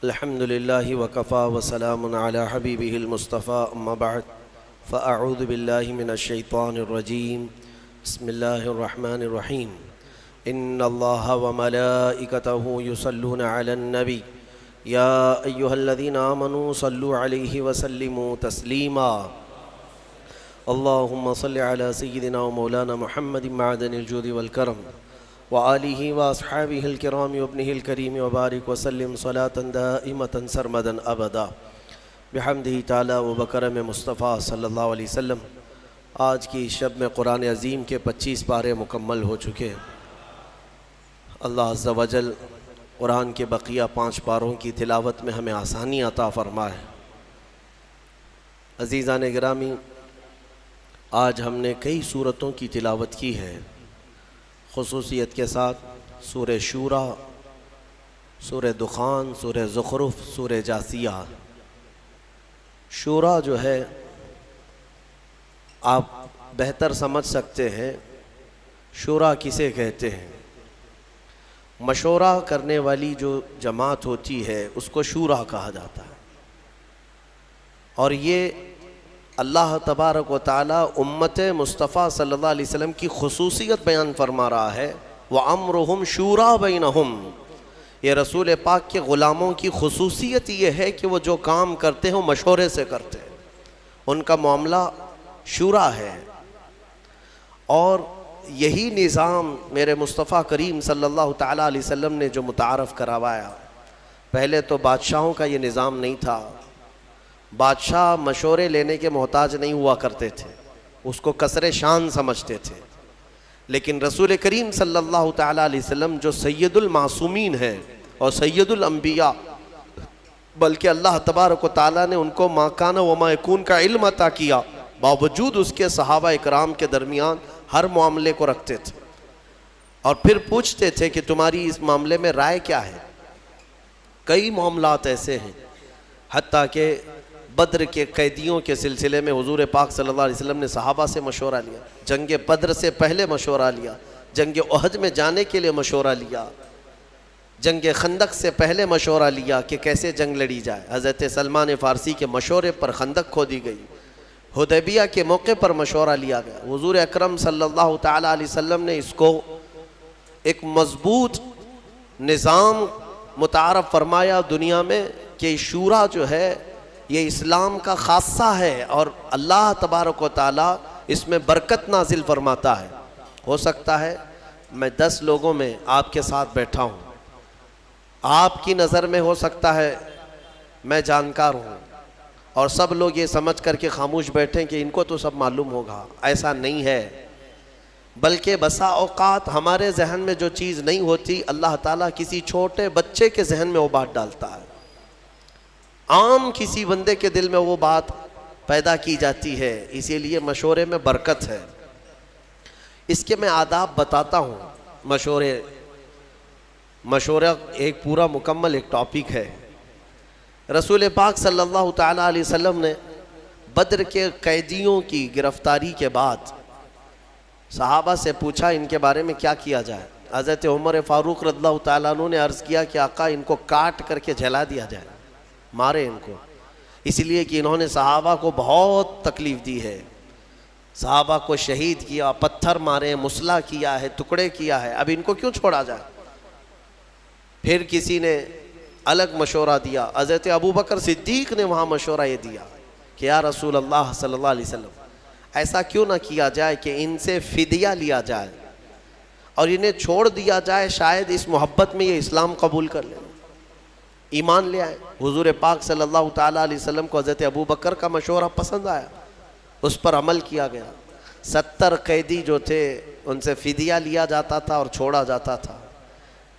الحمد لله وكفى وسلام على حبيبه المصطفى أما بعد فأعوذ بالله من الشيطان الرجيم بسم الله الرحمن الرحيم إن الله وملائكته يصلون على النبي يا أيها الذين آمنوا صلوا عليه وسلموا تسليما اللهم صل على سيدنا ومولانا محمد معدن الجود والكرم وآلہ واصحابہ الکرام وابنہ الکریم وبارک وسلم صلاة دائمة سرمدا ابدا بحمدہ تعالی و بکرم مصطفیٰ صلی اللہ علیہ وسلم۔ آج کی شب میں قرآن عظیم کے 25 پارے مکمل ہو چکے ہیں۔ اللہ عز و جل قرآن کے بقیہ 5 پاروں کی تلاوت میں ہمیں آسانی عطا فرمائے۔ عزیزان گرامی، آج ہم نے کئی سورتوں کی تلاوت کی ہے، خصوصیت کے ساتھ سورہ شورا، سورہ دخان، سورہ زخرف، سورہ جاثیہ۔ شورا جو ہے آپ بہتر سمجھ سکتے ہیں شورا کسے کہتے ہیں۔ مشورہ کرنے والی جو جماعت ہوتی ہے اس کو شورا کہا جاتا ہے، اور یہ اللہ تبارک و تعالی امت مصطفیٰ صلی اللہ علیہ وسلم کی خصوصیت بیان فرما رہا ہے وَأَمْرُهُمْ شُورَىٰ بَيْنَهُمْ۔ یہ رسول پاک کے غلاموں کی خصوصیت یہ ہے کہ وہ جو کام کرتے ہیں وہ مشورے سے کرتے ہیں، ان کا معاملہ شورا ہے۔ اور یہی نظام میرے مصطفیٰ کریم صلی اللہ تعالیٰ علیہ وسلم نے جو متعارف کروایا، پہلے تو بادشاہوں کا یہ نظام نہیں تھا، بادشاہ مشورے لینے کے محتاج نہیں ہوا کرتے تھے، اس کو کسر شان سمجھتے تھے، لیکن رسول کریم صلی اللہ تعالیٰ علیہ وسلم جو سید المعصومین ہیں اور سید الانبیاء، بلکہ اللہ تبارک و تعالیٰ نے ان کو ما کان و ما یکون کا علم عطا کیا، باوجود اس کے صحابہ اکرام کے درمیان ہر معاملے کو رکھتے تھے اور پھر پوچھتے تھے کہ تمہاری اس معاملے میں رائے کیا ہے۔ کئی معاملات ایسے ہیں، حتیٰ کہ بدر کے قیدیوں کے سلسلے میں حضور پاک صلی اللہ علیہ وسلم نے صحابہ سے مشورہ لیا، جنگ بدر سے پہلے مشورہ لیا، جنگ احد میں جانے کے لیے مشورہ لیا، جنگ خندق سے پہلے مشورہ لیا کہ کیسے جنگ لڑی جائے۔ حضرت سلمان فارسی کے مشورے پر خندق کھودی گئی، حدیبیہ کے موقع پر مشورہ لیا گیا۔ حضور اکرم صلی اللہ تعالیٰ علیہ وسلم نے اس کو ایک مضبوط نظام متعارف فرمایا دنیا میں کہ شورا جو ہے یہ اسلام کا خاصہ ہے، اور اللہ تبارک و تعالیٰ اس میں برکت نازل فرماتا ہے۔ ہو سکتا ہے میں 10 لوگوں میں آپ کے ساتھ بیٹھا ہوں، آپ کی نظر میں ہو سکتا ہے میں جانکار ہوں اور سب لوگ یہ سمجھ کر کے خاموش بیٹھیں کہ ان کو تو سب معلوم ہوگا۔ ایسا نہیں ہے، بلکہ بسا اوقات ہمارے ذہن میں جو چیز نہیں ہوتی اللہ تعالیٰ کسی چھوٹے بچے کے ذہن میں وہ بات ڈالتا ہے، عام کسی بندے کے دل میں وہ بات پیدا کی جاتی ہے، اسی لیے مشورے میں برکت ہے۔ اس کے میں آداب بتاتا ہوں۔ مشورہ ایک پورا مکمل ایک ٹاپک ہے۔ رسول پاک صلی اللہ تعالیٰ علیہ وسلم نے بدر کے قیدیوں کی گرفتاری کے بعد صحابہ سے پوچھا ان کے بارے میں کیا کیا جائے۔ حضرت عمر فاروق رضی اللہ تعالیٰ عنہ نے عرض کیا کہ آقا ان کو کاٹ کر کے جلا دیا جائے، مارے ان کو، اس لیے کہ انہوں نے صحابہ کو بہت تکلیف دی ہے، صحابہ کو شہید کیا، پتھر مارے، مسلح کیا ہے، ٹکڑے کیا ہے، اب ان کو کیوں چھوڑا جائے۔ پھر کسی نے الگ مشورہ دیا، حضرت ابوبکر صدیق نے وہاں مشورہ یہ دیا کہ یا رسول اللہ صلی اللہ علیہ وسلم ایسا کیوں نہ کیا جائے کہ ان سے فدیہ لیا جائے اور انہیں چھوڑ دیا جائے، شاید اس محبت میں یہ اسلام قبول کر لیں، ایمان لے آئے۔ حضور پاک صلی اللہ تعالیٰ علیہ وسلم کو حضرت ابوبکر کا مشورہ پسند آیا، اس پر عمل کیا گیا۔ 70 قیدی جو تھے ان سے فدیہ لیا جاتا تھا اور چھوڑا جاتا تھا۔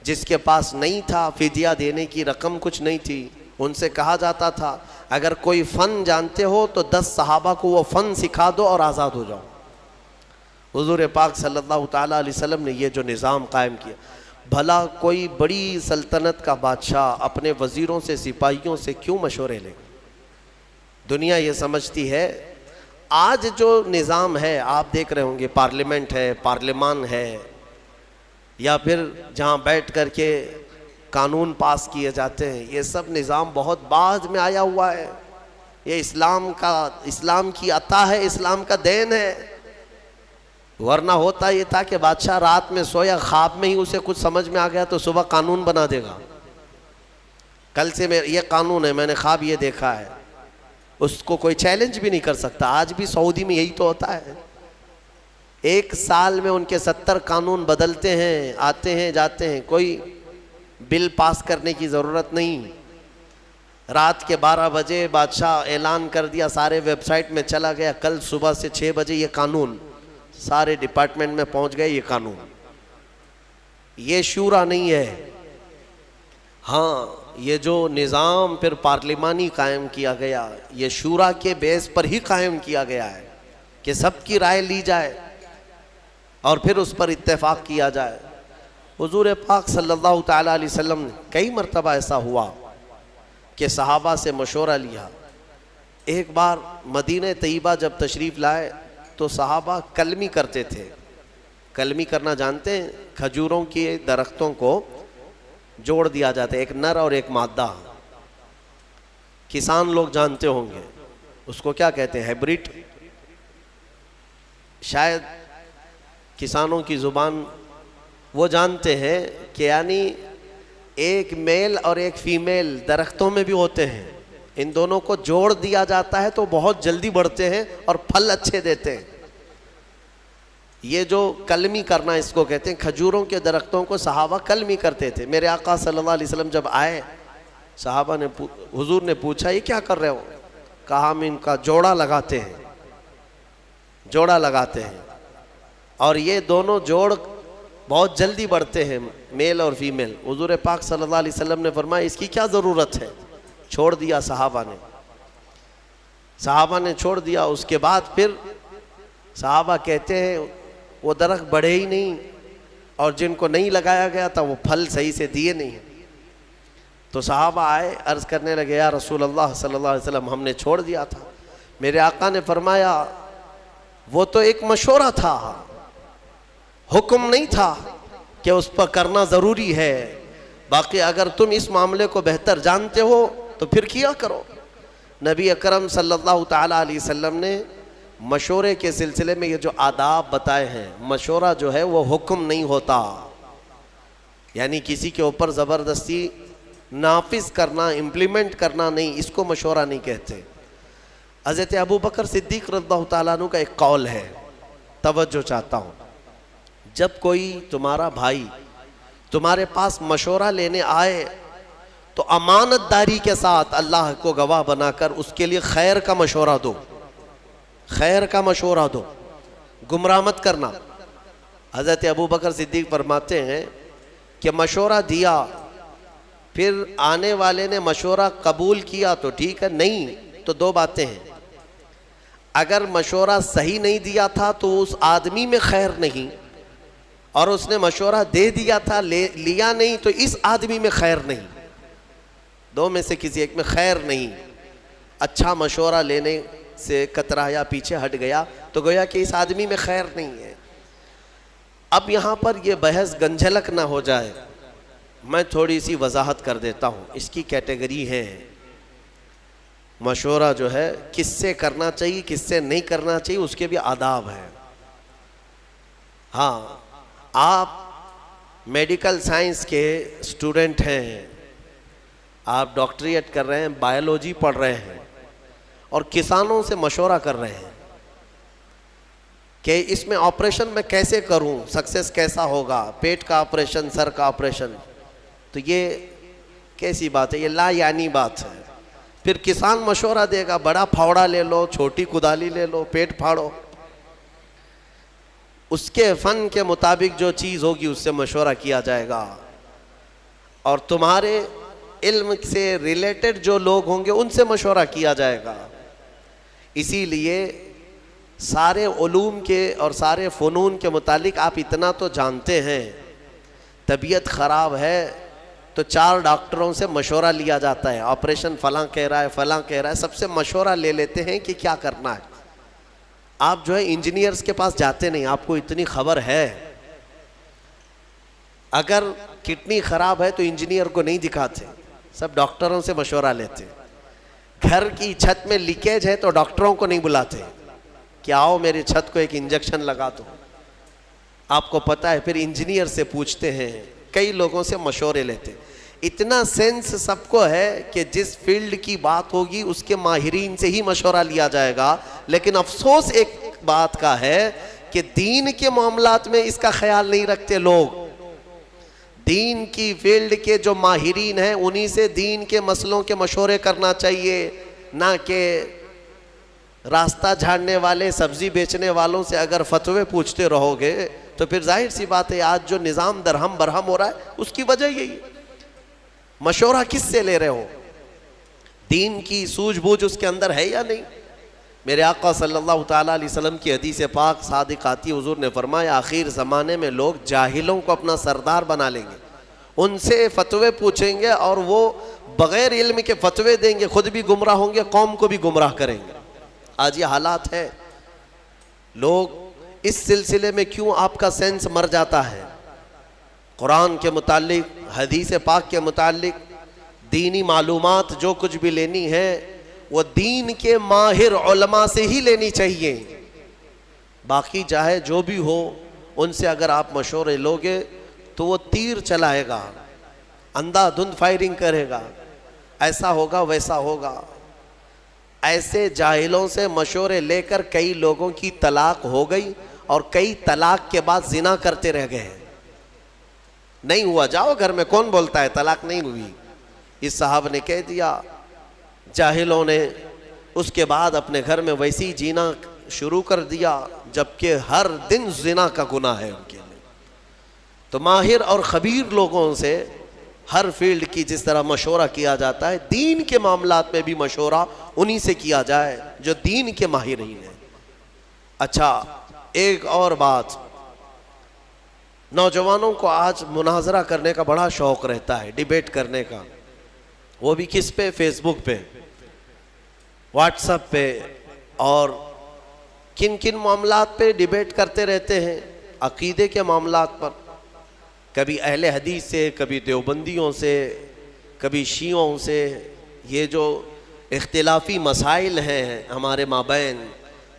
جس کے پاس نہیں تھا فدیہ دینے کی رقم کچھ نہیں تھی، ان سے کہا جاتا تھا اگر کوئی فن جانتے ہو تو 10 صحابہ کو وہ فن سکھا دو اور آزاد ہو جاؤ۔ حضور پاک صلی اللہ تعالیٰ علیہ وسلم نے یہ جو نظام قائم کیا، بھلا کوئی بڑی سلطنت کا بادشاہ اپنے وزیروں سے سپاہیوں سے کیوں مشورے لے؟ دنیا یہ سمجھتی ہے، آج جو نظام ہے آپ دیکھ رہے ہوں گے، پارلیمنٹ ہے، پارلیمان ہے، یا پھر جہاں بیٹھ کر کے قانون پاس کیے جاتے ہیں، یہ سب نظام بہت بعد میں آیا ہوا ہے. یہ اسلام کی عطا ہے، اسلام کا دین ہے. ورنہ ہوتا یہ تھا کہ بادشاہ رات میں سویا، خواب میں ہی اسے کچھ سمجھ میں آ گیا تو صبح قانون بنا دے گا. کل سے یہ قانون ہے، میں نے خواب یہ دیکھا ہے. اس کو کوئی چیلنج بھی نہیں کر سکتا. آج بھی سعودی میں یہی تو ہوتا ہے. 1 سال میں ان کے 70 قانون بدلتے ہیں، آتے ہیں جاتے ہیں. کوئی بل پاس کرنے کی ضرورت نہیں. رات کے 12 بجے بادشاہ اعلان کر دیا، سارے ویب سائٹ میں چلا گیا، کل صبح سے 6 بجے یہ قانون سارے ڈپارٹمنٹ میں پہنچ گئے. یہ قانون، یہ شورا نہیں ہے. ہاں، یہ جو نظام پھر پارلیمانی قائم کیا گیا، یہ شورا کے بیس پر ہی قائم کیا گیا ہے کہ سب کی رائے لی جائے اور پھر اس پر اتفاق کیا جائے. حضور پاک صلی اللہ تعالیٰ علیہ وسلم نے کئی مرتبہ ایسا ہوا کہ صحابہ سے مشورہ لیا. ایک بار مدینہ طیبہ جب تشریف لائے تو صحابہ کلمی کرتے تھے. کلمی کرنا جانتے ہیں؟ کھجوروں کے درختوں کو جوڑ دیا جاتا ہے، ایک نر اور ایک مادہ. کسان لوگ جانتے ہوں گے اس کو کیا کہتے ہیں، ہیبریڈ. شاید کسانوں کی زبان وہ جانتے ہیں کہ یعنی ایک میل اور ایک فیمیل درختوں میں بھی ہوتے ہیں. ان دونوں کو جوڑ دیا جاتا ہے تو بہت جلدی بڑھتے ہیں اور پھل اچھے دیتے ہیں. یہ جو کلمی کرنا اس کو کہتے ہیں. کھجوروں کے درختوں کو صحابہ کلمی کرتے تھے. میرے آقا صلی اللہ علیہ وسلم جب آئے، صحابہ نے حضور نے پوچھا یہ کیا کر رہے ہو؟ کہا ہم ان کا جوڑا لگاتے ہیں، جوڑا لگاتے ہیں. اور یہ دونوں جوڑ بہت جلدی بڑھتے ہیں، میل اور فیمیل. حضور پاک صلی اللہ علیہ وسلم نے فرمایا اس کی کیا ضرورت ہے؟ چھوڑ دیا صحابہ نے چھوڑ دیا. اس کے بعد پھر صحابہ کہتے ہیں وہ درخت بڑھے ہی نہیں، اور جن کو نہیں لگایا گیا تھا وہ پھل صحیح سے دیے نہیں. تو صحابہ آئے، عرض کرنے لگے یا رسول اللہ صلی اللہ علیہ وسلم ہم نے چھوڑ دیا تھا. میرے آقا نے فرمایا وہ تو ایک مشورہ تھا، حکم نہیں تھا کہ اس پر کرنا ضروری ہے. باقی اگر تم اس معاملے کو بہتر جانتے ہو تو پھر کیا کرو. نبی اکرم صلی اللہ تعالیٰ علیہ وسلم نے مشورے کے سلسلے میں یہ جو آداب بتائے ہیں. مشورہ جو ہے وہ حکم نہیں ہوتا، یعنی کسی کے اوپر زبردستی نافذ کرنا، امپلیمنٹ کرنا نہیں، اس کو مشورہ نہیں کہتے. حضرت ابو بکر صدیق رضی اللہ تعالیٰ عنہ کا ایک قول ہے، توجہ چاہتا ہوں. جب کوئی تمہارا بھائی تمہارے پاس مشورہ لینے آئے تو امانت داری کے ساتھ اللہ کو گواہ بنا کر اس کے لیے خیر کا مشورہ دو، خیر کا مشورہ دو، گمراہ مت کرنا. حضرت ابو بکر صدیق فرماتے ہیں کہ مشورہ دیا، پھر آنے والے نے مشورہ قبول کیا تو ٹھیک ہے، نہیں تو 2 باتیں ہیں. اگر مشورہ صحیح نہیں دیا تھا تو اس آدمی میں خیر نہیں، اور اس نے مشورہ دے دیا تھا لیا نہیں تو اس آدمی میں خیر نہیں. 2 میں سے کسی ایک میں خیر نہیں. اچھا مشورہ لینے سے کترایا، پیچھے ہٹ گیا تو گویا کہ اس آدمی میں خیر نہیں ہے. اب یہاں پر یہ بحث گنجھلک نہ ہو جائے، میں تھوڑی سی وضاحت کر دیتا ہوں. اس کی کیٹیگری ہے، مشورہ جو ہے کس سے کرنا چاہیے کس سے نہیں کرنا چاہیے، اس کے بھی آداب ہیں. ہاں، آپ میڈیکل سائنس کے اسٹوڈنٹ ہیں، آپ ڈاکٹریٹ کر رہے ہیں، بائیولوجی پڑھ رہے ہیں، اور کسانوں سے مشورہ کر رہے ہیں کہ اس میں آپریشن میں کیسے کروں، سکسیس کیسا ہوگا، پیٹ کا آپریشن، سر کا آپریشن. تو یہ کیسی بات ہے؟ یہ لا یعنی بات ہے. پھر کسان مشورہ دے گا بڑا پھاوڑا لے لو، چھوٹی کدالی لے لو، پیٹ پھاڑو. اس کے فن کے مطابق جو چیز ہوگی اس سے مشورہ کیا جائے گا، اور تمہارے علم سے ریلیٹڈ جو لوگ ہوں گے ان سے مشورہ کیا جائے گا. اسی لیے سارے علوم کے اور سارے فنون کے متعلق آپ اتنا تو جانتے ہیں، طبیعت خراب ہے تو 4 ڈاکٹروں سے مشورہ لیا جاتا ہے. آپریشن فلاں کہہ رہا ہے، فلاں کہہ رہا ہے، سب سے مشورہ لے لیتے ہیں کہ کیا کرنا ہے. آپ جو ہے انجینئرز کے پاس جاتے نہیں. آپ کو اتنی خبر ہے اگر کڈنی خراب ہے تو انجینئر کو نہیں دکھاتے، سب ڈاکٹروں سے مشورہ لیتے. گھر کی چھت میں لیکیج ہے تو ڈاکٹروں کو نہیں بلاتے کہ آؤ میری چھت کو ایک انجیکشن لگا دو. آپ کو پتا ہے، پھر انجینئر سے پوچھتے ہیں، کئی لوگوں سے مشورے لیتے. اتنا سینس سب کو ہے کہ جس فیلڈ کی بات ہوگی اس کے ماہرین سے ہی مشورہ لیا جائے گا. لیکن افسوس ایک بات کا ہے کہ دین کے معاملات میں اس کا خیال نہیں رکھتے لوگ. دین کی فیلڈ کے جو ماہرین ہیں انہی سے دین کے مسئلوں کے مشورے کرنا چاہیے، نہ کہ راستہ جھاڑنے والے سبزی بیچنے والوں سے اگر فتوے پوچھتے رہو گے تو پھر ظاہر سی بات ہے آج جو نظام درہم برہم ہو رہا ہے اس کی وجہ یہی ہے. مشورہ کس سے لے رہے ہو؟ دین کی سوجھ بوجھ اس کے اندر ہے یا نہیں؟ میرے آقا صلی اللہ تعالیٰ علیہ وسلم کی حدیث پاک صادق آتی، حضور نے فرمایا آخر زمانے میں لوگ جاہلوں کو اپنا سردار بنا لیں گے، ان سے فتوے پوچھیں گے اور وہ بغیر علم کے فتوے دیں گے، خود بھی گمراہ ہوں گے، قوم کو بھی گمراہ کریں گے. آج یہ حالات ہے. لوگ اس سلسلے میں کیوں آپ کا سینس مر جاتا ہے؟ قرآن کے متعلق، حدیث پاک کے متعلق دینی معلومات جو کچھ بھی لینی ہے وہ دین کے ماہر علماء سے ہی لینی چاہیے. باقی چاہے جو بھی ہو ان سے اگر آپ مشورے لوگے تو وہ تیر چلائے گا، اندھا دھند فائرنگ کرے گا، ایسا ہوگا ویسا ہوگا. ایسے جاہلوں سے مشورے لے کر کئی لوگوں کی طلاق ہو گئی اور کئی طلاق کے بعد زنا کرتے رہ گئے. نہیں ہوا، جاؤ گھر میں، کون بولتا ہے طلاق نہیں ہوئی؟ اس صاحب نے کہہ دیا. جاہلوں نے اس کے بعد اپنے گھر میں ویسی جینا شروع کر دیا جبکہ ہر دن زنا کا گناہ ہے ان کے لیے. تو ماہر اور خبیر لوگوں سے ہر فیلڈ کی جس طرح مشورہ کیا جاتا ہے، دین کے معاملات میں بھی مشورہ انہی سے کیا جائے جو دین کے ماہرین ہیں. اچھا، ایک اور بات، نوجوانوں کو آج مناظرہ کرنے کا بڑا شوق رہتا ہے، ڈیبیٹ کرنے کا. وہ بھی کس پہ؟ فیس بک پہ، واٹس ایپ پہ، اور کن کن معاملات پہ ڈیبیٹ کرتے رہتے ہیں؟ عقیدے کے معاملات پر، کبھی اہل حدیث سے، کبھی دیوبندیوں سے، کبھی شیعوں سے. یہ جو اختلافی مسائل ہیں ہمارے مابین،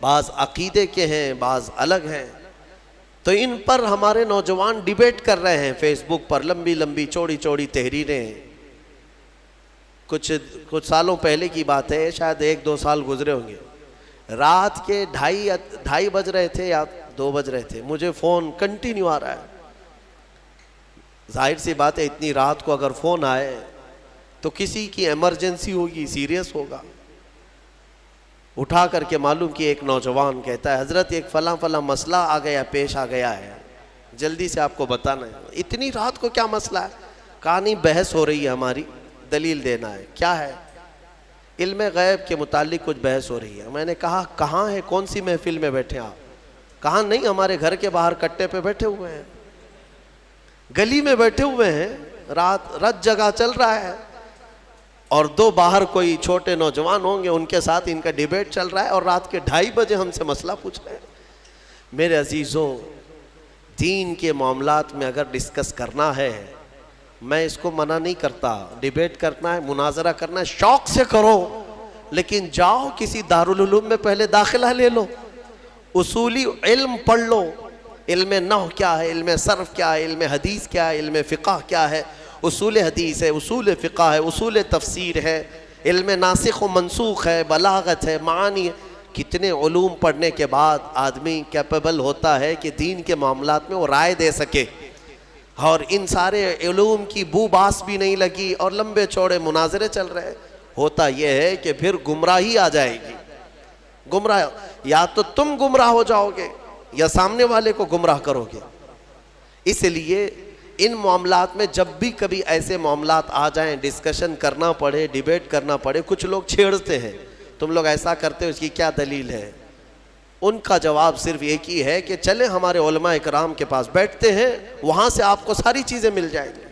بعض عقیدے کے ہیں، بعض الگ ہیں، تو ان پر ہمارے نوجوان ڈیبیٹ کر رہے ہیں فیس بک پر. لمبی لمبی چوڑی چوڑی تحریریں. کچھ سالوں پہلے کی بات ہے، شاید 1-2 سال گزرے ہوں گے. رات کے 2:30 بج رہے تھے یا 2 بج رہے تھے، مجھے فون کنٹینیو آ رہا ہے. ظاہر سی بات ہے اتنی رات کو اگر فون آئے تو کسی کی ایمرجنسی ہوگی، سیریس ہوگا. اٹھا کر کے معلوم کہ ایک نوجوان کہتا ہے حضرت ایک فلاں فلاں مسئلہ پیش آ گیا ہے، جلدی سے آپ کو بتانا ہے. اتنی رات کو کیا مسئلہ ہے؟ کہا نہیں بحث ہو رہی ہے ہماری، دلیل دینا ہے. کیا ہے؟ علم غیب کے متعلق کچھ بحث ہو رہی ہے. میں نے کہا کہاں ہے، کون سی محفل میں بیٹھے آپ؟ کہا نہیں ہمارے گھر کے باہر کٹے پہ بیٹھے ہوئے ہیں، گلی میں بیٹھے ہوئے ہیں، رات جگہ چل رہا ہے اور 2 باہر کوئی چھوٹے نوجوان ہوں گے، ان کے ساتھ ان کا ڈیبیٹ چل رہا ہے اور رات کے 2:30 بجے ہم سے مسئلہ پوچھ رہے ہیں. میرے عزیزوں، دین کے معاملات میں اگر ڈسکس کرنا ہے، میں اس کو منع نہیں کرتا، ڈیبیٹ کرنا ہے، مناظرہ کرنا ہے، شوق سے کرو، لیکن جاؤ کسی دارالعلوم میں پہلے داخلہ لے لو، اصولی علم پڑھ لو. علم نحو کیا ہے، علم صرف کیا ہے، علم حدیث کیا ہے، علم فقہ کیا ہے، اصول حدیث ہے، اصول فقہ ہے، اصول تفسیر ہے، علم ناسخ و منسوخ ہے، بلاغت ہے، معانی ہے. کتنے علوم پڑھنے کے بعد آدمی کیپیبل ہوتا ہے کہ دین کے معاملات میں وہ رائے دے سکے. اور ان سارے علوم کی بو باس بھی نہیں لگی اور لمبے چوڑے مناظرے چل رہے. ہوتا یہ ہے کہ پھر گمراہی آ جائے گی. گمراہ یا تو تم گمراہ ہو جاؤ گے یا سامنے والے کو گمراہ کرو گے. اس لیے ان معاملات میں جب بھی کبھی ایسے معاملات آ جائیں، ڈسکشن کرنا پڑے، ڈیبیٹ کرنا پڑے. کچھ لوگ چھیڑتے ہیں، تم لوگ ایسا کرتے ہو، اس کی کیا دلیل ہے؟ ان کا جواب صرف ایک ہی ہے کہ چلے ہمارے علماء اکرام کے پاس بیٹھتے ہیں، وہاں سے آپ کو ساری چیزیں مل جائیں گی،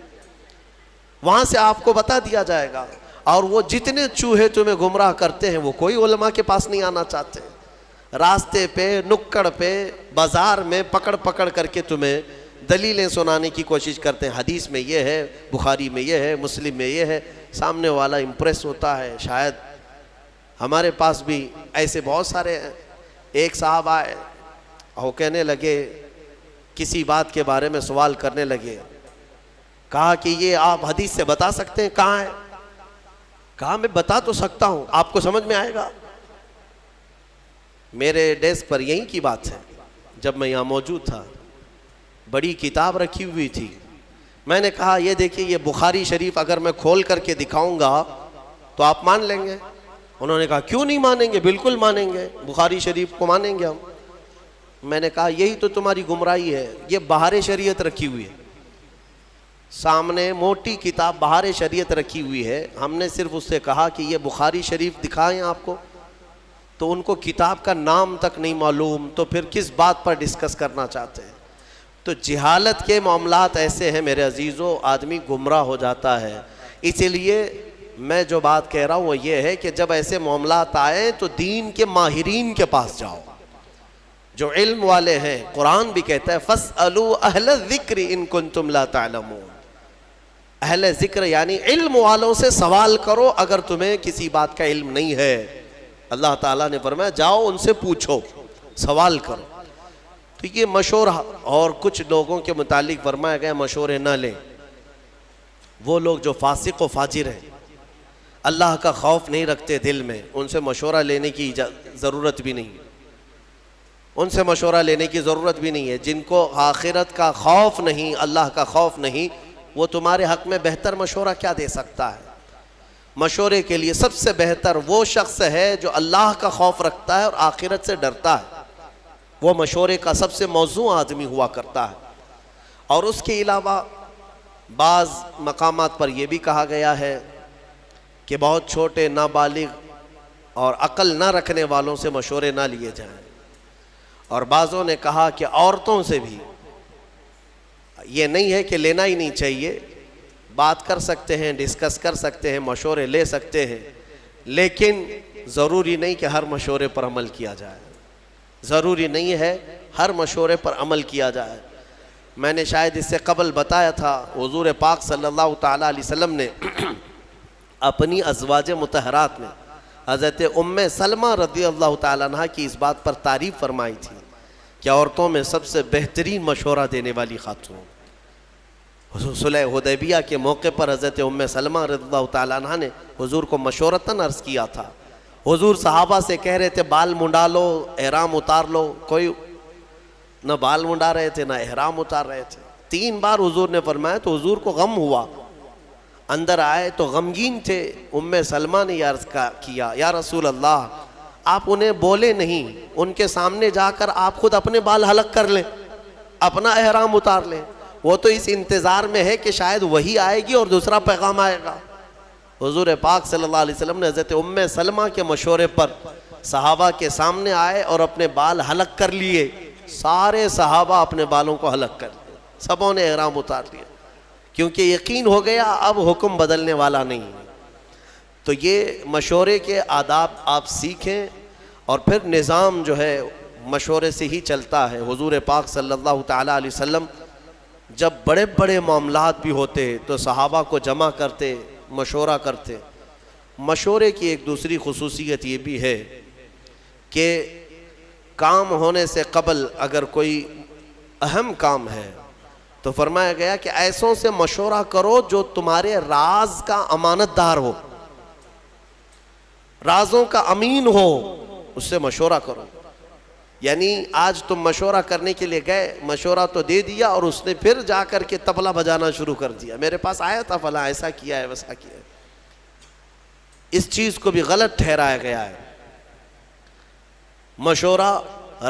وہاں سے آپ کو بتا دیا جائے گا. اور وہ جتنے چوہے تمہیں گمراہ کرتے ہیں وہ کوئی علماء کے پاس نہیں آنا چاہتے. راستے پہ، نکڑ پہ، بازار میں پکڑ پکڑ کر کے تمہیں دلیلیں سنانے کی کوشش کرتے ہیں، حدیث میں یہ ہے، بخاری میں یہ ہے، مسلم میں یہ ہے، سامنے والا امپریس ہوتا ہے۔ شاید ہمارے پاس بھی ایسے بہت سارے ہیں۔ ایک صاحب آئے اور کہنے لگے، کسی بات کے بارے میں سوال کرنے لگے، کہا کہ یہ آپ حدیث سے بتا سکتے ہیں کہاں ہے؟ کہا میں بتا تو سکتا ہوں، آپ کو سمجھ میں آئے گا؟ میرے ڈیسک پر یہی کی بات ہے، جب میں یہاں موجود تھا بڑی کتاب رکھی ہوئی تھی، میں نے کہا یہ دیکھیے یہ بخاری شریف اگر میں کھول کر کے دکھاؤں گا تو آپ مان لیں گے؟ انہوں نے کہا کیوں نہیں مانیں گے، بالکل مانیں گے، بخاری شریف کو مانیں گے ہم۔ میں نے کہا یہی تو تمہاری گمراہی ہے، یہ بہار شریعت رکھی ہوئی ہے، سامنے موٹی کتاب بہار شریعت رکھی ہوئی ہے، ہم نے صرف اس سے کہا کہ یہ بخاری شریف دکھائیں آپ کو، تو ان کو کتاب کا نام تک نہیں معلوم، تو پھر کس بات پر ڈسکس کرنا چاہتے ہیں؟ تو جہالت کے معاملات ایسے ہیں میرے عزیزو، آدمی گمراہ ہو جاتا ہے۔ اسی لیے میں جو بات کہہ رہا ہوں وہ یہ ہے کہ جب ایسے معاملات آئیں تو دین کے ماہرین کے پاس جاؤ، جو علم والے ہیں۔ قرآن بھی کہتا ہے فَاسْأَلُوا أَهْلَ الذِّكْرِ إِن كُنتُمْ لَا تَعْلَمُونَ، اہل ذکر یعنی علم والوں سے سوال کرو اگر تمہیں کسی بات کا علم نہیں ہے۔ اللہ تعالیٰ نے فرمایا جاؤ ان سے پوچھو، سوال کرو۔ تو یہ مشورہ، اور کچھ لوگوں کے متعلق فرمایا گیا مشورے نہ لیں، وہ لوگ جو فاسق و فاجر ہیں، اللہ کا خوف نہیں رکھتے دل میں، ان سے مشورہ لینے کی ضرورت بھی نہیں، ان سے مشورہ لینے کی ضرورت بھی نہیں ہے۔ جن کو آخرت کا خوف نہیں، اللہ کا خوف نہیں، وہ تمہارے حق میں بہتر مشورہ کیا دے سکتا ہے؟ مشورے کے لیے سب سے بہتر وہ شخص ہے جو اللہ کا خوف رکھتا ہے اور آخرت سے ڈرتا ہے، وہ مشورے کا سب سے موزوں آدمی ہوا کرتا ہے۔ اور اس کے علاوہ بعض مقامات پر یہ بھی کہا گیا ہے کہ بہت چھوٹے نابالغ اور عقل نہ رکھنے والوں سے مشورے نہ لیے جائیں، اور بعضوں نے کہا کہ عورتوں سے بھی یہ نہیں ہے کہ لینا ہی نہیں چاہیے، بات کر سکتے ہیں، ڈسکس کر سکتے ہیں، مشورے لے سکتے ہیں، لیکن ضروری نہیں کہ ہر مشورے پر عمل کیا جائے، ضروری نہیں ہے ہر مشورے پر عمل کیا جائے۔ میں نے شاید اس سے قبل بتایا تھا، حضور پاک صلی اللہ تعالیٰ علیہ وسلم نے اپنی ازواج مطہرات میں حضرت ام سلمہ رضی اللہ تعالیٰ عنہ کی اس بات پر تعریف فرمائی تھی کہ عورتوں میں سب سے بہترین مشورہ دینے والی خاتون۔ صلح حدیبیہ کے موقع پر حضرت ام سلمہ رضی اللہ تعالیٰ عنہ نے حضور کو مشورتاً عرض کیا تھا۔ حضور صحابہ سے کہہ رہے تھے بال منڈا لو، احرام اتار لو، کوئی نہ بال منڈا رہے تھے نہ احرام اتار رہے تھے۔ 3 بار حضور نے فرمایا تو حضور کو غم ہوا، اندر آئے تو غمگین تھے۔ ام سلمہ نے یہ عرض کیا یا رسول اللہ آپ انہیں بولے نہیں، ان کے سامنے جا کر آپ خود اپنے بال حلق کر لیں، اپنا احرام اتار لیں، وہ تو اس انتظار میں ہے کہ شاید وہی آئے گی اور دوسرا پیغام آئے گا۔ حضور پاک صلی اللہ علیہ وسلم نے حضرت ام سلمہ کے مشورے پر صحابہ کے سامنے آئے اور اپنے بال حلق کر لیے، سارے صحابہ اپنے بالوں کو حلق کر لیے، سبوں نے احرام اتار لیا، کیونکہ یقین ہو گیا اب حکم بدلنے والا نہیں۔ تو یہ مشورے کے آداب آپ سیکھیں، اور پھر نظام جو ہے مشورے سے ہی چلتا ہے۔ حضور پاک صلی اللہ تعالیٰ علیہ وسلم جب بڑے بڑے معاملات بھی ہوتے تو صحابہ کو جمع کرتے، مشورہ کرتے۔ مشورے کی ایک دوسری خصوصیت یہ بھی ہے کہ کام ہونے سے قبل اگر کوئی اہم کام ہے تو فرمایا گیا کہ ایسوں سے مشورہ کرو جو تمہارے راز کا امانت دار ہو، رازوں کا امین ہو، اس سے مشورہ کرو۔ یعنی آج تم مشورہ کرنے کے لیے گئے، مشورہ تو دے دیا اور اس نے پھر جا کر کے طبلہ بجانا شروع کر دیا، میرے پاس آیا تھا فلاں ایسا کیا ہے ویسا کیا ہے۔ اس چیز کو بھی غلط ٹھہرایا گیا ہے۔ مشورہ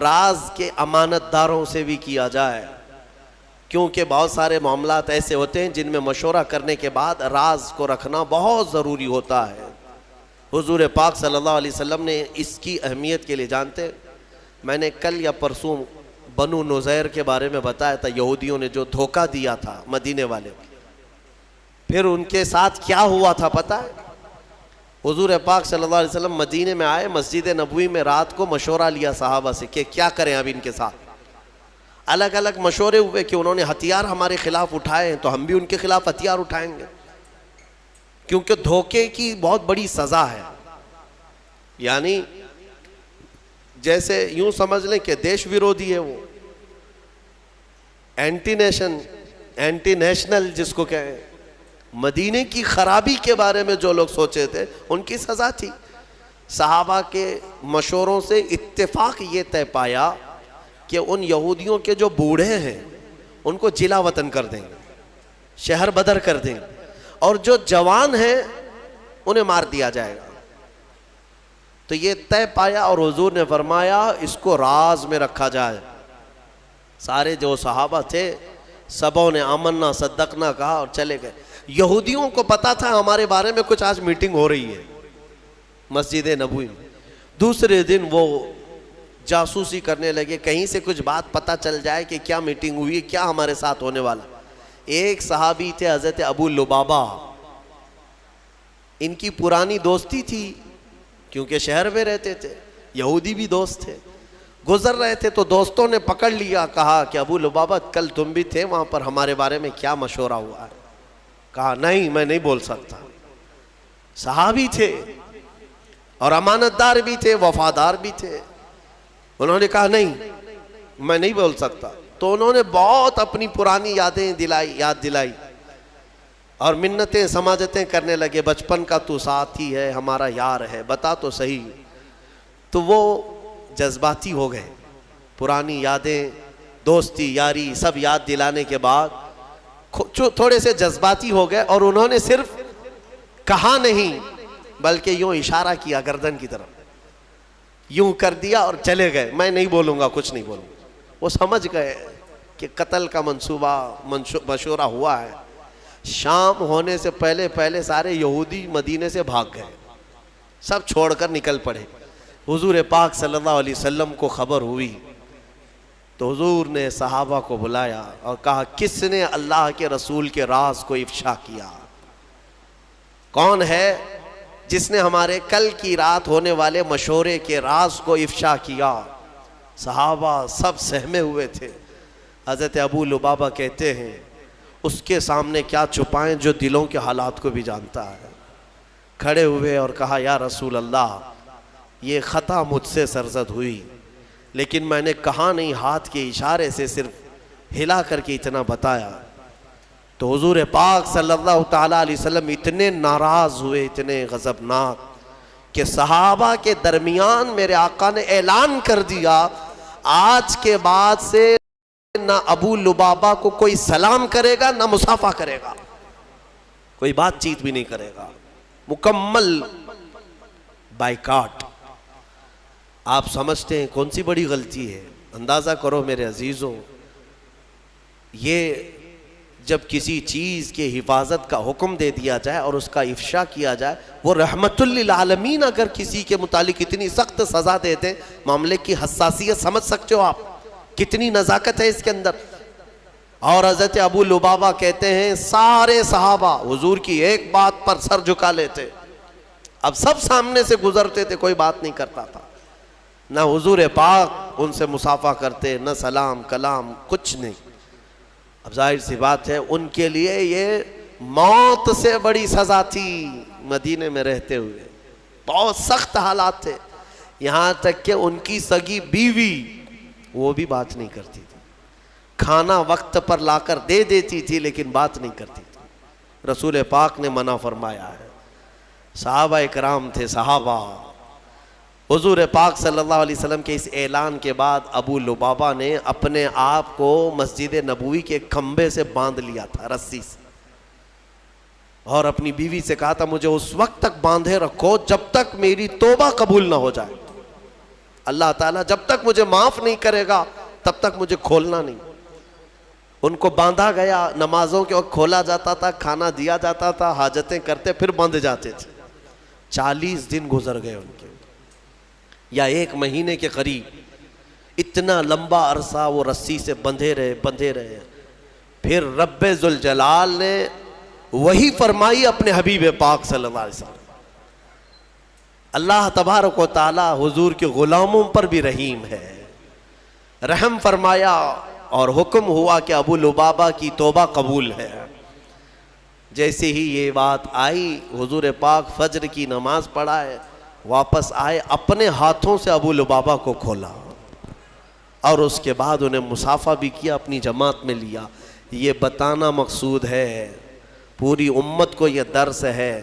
راز کے امانت داروں سے بھی کیا جائے، کیونکہ بہت سارے معاملات ایسے ہوتے ہیں جن میں مشورہ کرنے کے بعد راز کو رکھنا بہت ضروری ہوتا ہے۔ حضور پاک صلی اللہ علیہ وسلم نے اس کی اہمیت کے لیے جانتے، میں نے کل یا پرسوں بنو نذیر کے بارے میں بتایا تھا، یہودیوں نے جو دھوکہ دیا تھا مدینے والے، پھر ان کے ساتھ کیا ہوا تھا پتہ ہے؟ حضور پاک صلی اللہ علیہ وسلم مدینے میں آئے، مسجد نبوی میں رات کو مشورہ لیا صحابہ سے کہ کیا کریں اب ان کے ساتھ۔ الگ الگ مشورے ہوئے کہ انہوں نے ہتھیار ہمارے خلاف اٹھائے ہیں تو ہم بھی ان کے خلاف ہتھیار اٹھائیں گے، کیونکہ دھوکے کی بہت بڑی سزا ہے. یعنی جیسے یوں سمجھ لیں کہ دیش ویرودھی ہے وہ، اینٹی نیشنل جس کو کہیں. مدینے کی خرابی کے بارے میں جو لوگ سوچے تھے ان کی سزا تھی. صحابہ کے مشوروں سے اتفاق یہ طے پایا کہ ان یہودیوں کے جو بوڑھے ہیں ان کو جلا وطن کر دیں گے، شہر بدر کر دیں گے، اور جو جوان ہیں انہیں مار دیا جائے گا. تو یہ طے پایا اور حضور نے فرمایا اس کو راز میں رکھا جائے. سارے جو صحابہ تھے سبوں نے آمنا صدقنا کہا اور چلے گئے. یہودیوں کو پتا تھا ہمارے بارے میں کچھ آج میٹنگ ہو رہی ہے مسجد نبوی میں. دوسرے دن وہ جاسوسی کرنے لگے، کہیں سے کچھ بات پتا چل جائے کہ کیا میٹنگ ہوئی، کیا ہمارے ساتھ ہونے والا. ایک صحابی تھے حضرت ابو لبابہ، ان کی پرانی دوستی تھی کیونکہ شہر میں رہتے تھے، یہودی بھی دوست تھے. گزر رہے تھے تو دوستوں نے پکڑ لیا، کہا کہ ابو لبابہ کل تم بھی تھے وہاں پر، ہمارے بارے میں کیا مشورہ ہوا ہے؟ کہا نہیں میں نہیں بول سکتا. صحابی تھے اور امانت دار بھی تھے، وفادار بھی تھے. انہوں نے کہا نہیں میں نہیں بول سکتا. تو انہوں نے بہت اپنی پرانی یادیں یاد دلائی اور منتیں سماجتیں کرنے لگے. بچپن کا تو ساتھی ہے، ہمارا یار ہے، بتا تو صحیح. تو وہ جذباتی ہو گئے. پرانی یادیں، دوستی، یاری سب یاد دلانے کے بعد تھوڑے سے جذباتی ہو گئے اور انہوں نے صرف کہا نہیں بلکہ یوں اشارہ کیا گردن کی طرف، یوں کر دیا اور چلے گئے. میں نہیں بولوں گا، کچھ نہیں بولوں گا. وہ سمجھ گئے کہ قتل کا منصوبہ مشورہ ہوا ہے. شام ہونے سے پہلے سارے یہودی مدینے سے بھاگ گئے، سب چھوڑ کر نکل پڑے. حضور پاک صلی اللہ علیہ وسلم کو خبر ہوئی تو حضور نے صحابہ کو بلایا اور کہا کس نے اللہ کے رسول کے راز کو افشا کیا؟ کون ہے جس نے ہمارے کل کی رات ہونے والے مشورے کے راز کو افشا کیا؟ صحابہ سب سہمے ہوئے تھے. حضرت ابو لبابہ کہتے ہیں اس کے سامنے کیا چھپائیں جو دلوں کے حالات کو بھی جانتا ہے. کھڑے ہوئے اور کہا یا رسول اللہ یہ خطا مجھ سے سرزد ہوئی، لیکن میں نے کہا نہیں، ہاتھ کے اشارے سے صرف ہلا کر کے اتنا بتایا. تو حضور پاک صلی اللہ تعالیٰ علیہ وسلم اتنے ناراض ہوئے، اتنے غضبناک کہ صحابہ کے درمیان میرے آقا نے اعلان کر دیا آج کے بعد سے نہ ابو لبابہ کو کوئی سلام کرے گا نہ مصافحہ کرے گا، کوئی بات چیت بھی نہیں کرے گا، مکمل بائیکاٹ. آپ سمجھتے ہیں کون سی بڑی غلطی ہے؟ اندازہ کرو میرے عزیزوں، یہ جب کسی چیز کے حفاظت کا حکم دے دیا جائے اور اس کا افشا کیا جائے، وہ رحمت للعالمین اگر کسی کے متعلق اتنی سخت سزا دے دیں، معاملے کی حساسیت سمجھ سکتے ہو آپ، کتنی نزاکت ہے اس کے اندر. اور حضرت ابو لبابہ کہتے ہیں سارے صحابہ حضور کی ایک بات پر سر جھکا لیتے. اب سب سامنے سے گزرتے تھے، کوئی بات نہیں کرتا تھا، نہ حضور پاک ان سے مصافحہ کرتے، نہ سلام کلام، کچھ نہیں. اب ظاہر سی بات ہے ان کے لیے یہ موت سے بڑی سزا تھی. مدینے میں رہتے ہوئے بہت سخت حالات تھے، یہاں تک کہ ان کی سگی بیوی وہ بھی بات نہیں کرتی تھی، کھانا وقت پر لا کر دے دیتی تھی لیکن بات نہیں کرتی تھی. رسول پاک نے منع فرمایا ہے. صحابہ اکرام تھے، صحابہ. حضور پاک صلی اللہ علیہ وسلم کے اس اعلان کے بعد ابو لبابہ نے اپنے آپ کو مسجد نبوی کے کھمبے سے باندھ لیا تھا رسی سے، اور اپنی بیوی سے کہا تھا مجھے اس وقت تک باندھے رکھو جب تک میری توبہ قبول نہ ہو جائے. اللہ تعالیٰ جب تک مجھے معاف نہیں کرے گا تب تک مجھے کھولنا نہیں. ان کو باندھا گیا، نمازوں کے وقت کھولا جاتا تھا، کھانا دیا جاتا تھا، حاجتیں کرتے پھر بندھ جاتے تھے. 40 دن گزر گئے ان کے، یا 1 مہینے کے قریب. اتنا لمبا عرصہ وہ رسی سے بندھے رہے. پھر رب ذوالجلال نے وہی فرمائی اپنے حبیب پاک صلی اللہ علیہ وسلم. اللہ تبارک و تعالی حضور کے غلاموں پر بھی رحیم ہے، رحم فرمایا اور حکم ہوا کہ ابو لبابہ کی توبہ قبول ہے۔ جیسے ہی یہ بات آئی حضور پاک فجر کی نماز پڑھائے، واپس آئے، اپنے ہاتھوں سے ابو لبابہ کو کھولا اور اس کے بعد انہیں مصافحہ بھی کیا، اپنی جماعت میں لیا۔ یہ بتانا مقصود ہے، پوری امت کو یہ درس ہے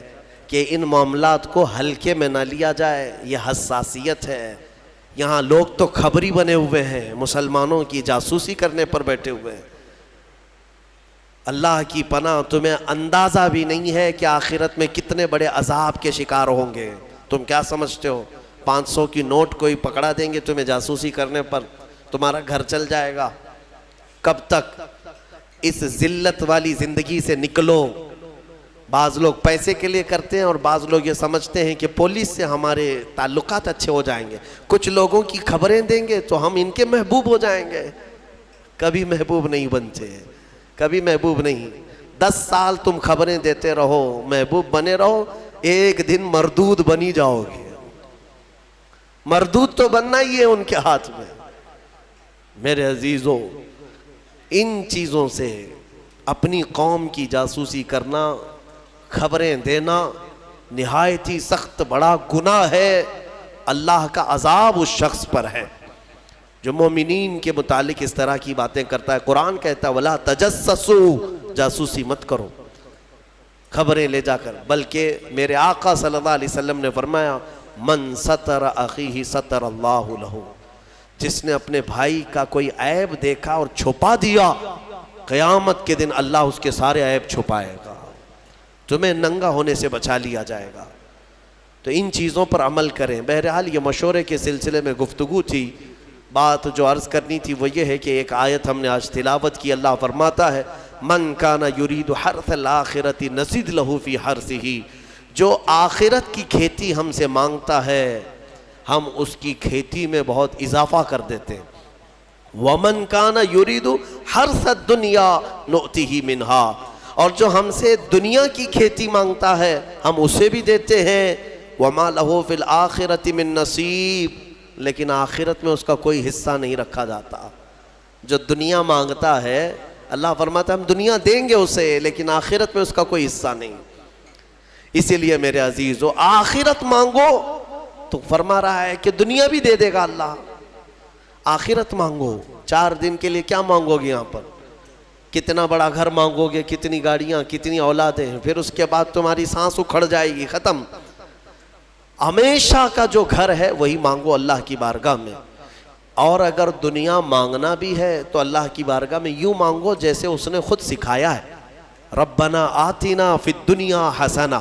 کہ ان معاملات کو ہلکے میں نہ لیا جائے، یہ حساسیت ہے۔ یہاں لوگ تو خبری بنے ہوئے ہیں، مسلمانوں کی جاسوسی کرنے پر بیٹھے ہوئے ہیں۔ اللہ کی پناہ، تمہیں اندازہ بھی نہیں ہے کہ آخرت میں کتنے بڑے عذاب کے شکار ہوں گے۔ تم کیا سمجھتے ہو 500 کی نوٹ کوئی پکڑا دیں گے تمہیں جاسوسی کرنے پر، تمہارا گھر چل جائے گا؟ کب تک؟ اس ذلت والی زندگی سے نکلو۔ بعض لوگ پیسے کے لیے کرتے ہیں اور بعض لوگ یہ سمجھتے ہیں کہ پولیس سے ہمارے تعلقات اچھے ہو جائیں گے، کچھ لوگوں کی خبریں دیں گے تو ہم ان کے محبوب ہو جائیں گے۔ کبھی محبوب نہیں بنتے، کبھی محبوب نہیں۔ 10 سال تم خبریں دیتے رہو، محبوب بنے رہو، ایک دن مردود بنی جاؤ گے۔ مردود تو بننا ہی ہے ان کے ہاتھ میں۔ میرے عزیزوں، ان چیزوں سے اپنی قوم کی جاسوسی کرنا، خبریں دینا نہایت ہی سخت بڑا گناہ ہے۔ اللہ کا عذاب اس شخص پر ہے جو مومنین کے متعلق اس طرح کی باتیں کرتا ہے۔ قرآن کہتا ہے وَلَا تَجَسَّسُوا، جاسوسی مت کرو خبریں لے جا کر، بلکہ میرے آقا صلی اللہ علیہ وسلم نے فرمایا من ستر اخیہ ستر اللہ لہ، جس نے اپنے بھائی کا کوئی عیب دیکھا اور چھپا دیا، قیامت کے دن اللہ اس کے سارے عیب چھپائے گا، تمہیں ننگا ہونے سے بچا لیا جائے گا۔ تو ان چیزوں پر عمل کریں۔ بہرحال یہ مشورے کے سلسلے میں گفتگو تھی، بات جو عرض کرنی تھی وہ یہ ہے کہ ایک آیت ہم نے آج تلاوت کی۔ اللہ فرماتا ہے من کان یرید حرث الآخرۃ نزد لہ فی حرثہ، جو آخرت کی کھیتی ہم سے مانگتا ہے ہم اس کی کھیتی میں بہت اضافہ کر دیتے ہیں۔ ومن کان یرید حرث الدنیا نؤتہ منہا، اور جو ہم سے دنیا کی کھیتی مانگتا ہے ہم اسے بھی دیتے ہیں۔ وما لہ فی الآخرۃ من نصیب، لیکن آخرت میں اس کا کوئی حصہ نہیں رکھا جاتا۔ جو دنیا مانگتا ہے اللہ فرماتا ہے ہم دنیا دیں گے اسے، لیکن آخرت میں اس کا کوئی حصہ نہیں۔ اسی لیے میرے عزیزو، آخرت مانگو تو فرما رہا ہے کہ دنیا بھی دے دے گا اللہ۔ آخرت مانگو، 4 دن کے لیے کیا مانگو گے یہاں پر؟ کتنا بڑا گھر مانگو گے، کتنی گاڑیاں، کتنی اولادیں، پھر اس کے بعد تمہاری سانس اکھڑ جائے گی، ختم۔ ہمیشہ کا جو گھر ہے وہی مانگو اللہ کی بارگاہ میں۔ اور اگر دنیا مانگنا بھی ہے تو اللہ کی بارگاہ میں یوں مانگو جیسے اس نے خود سکھایا ہے، ربنا آتنا فی الدنیا حسنہ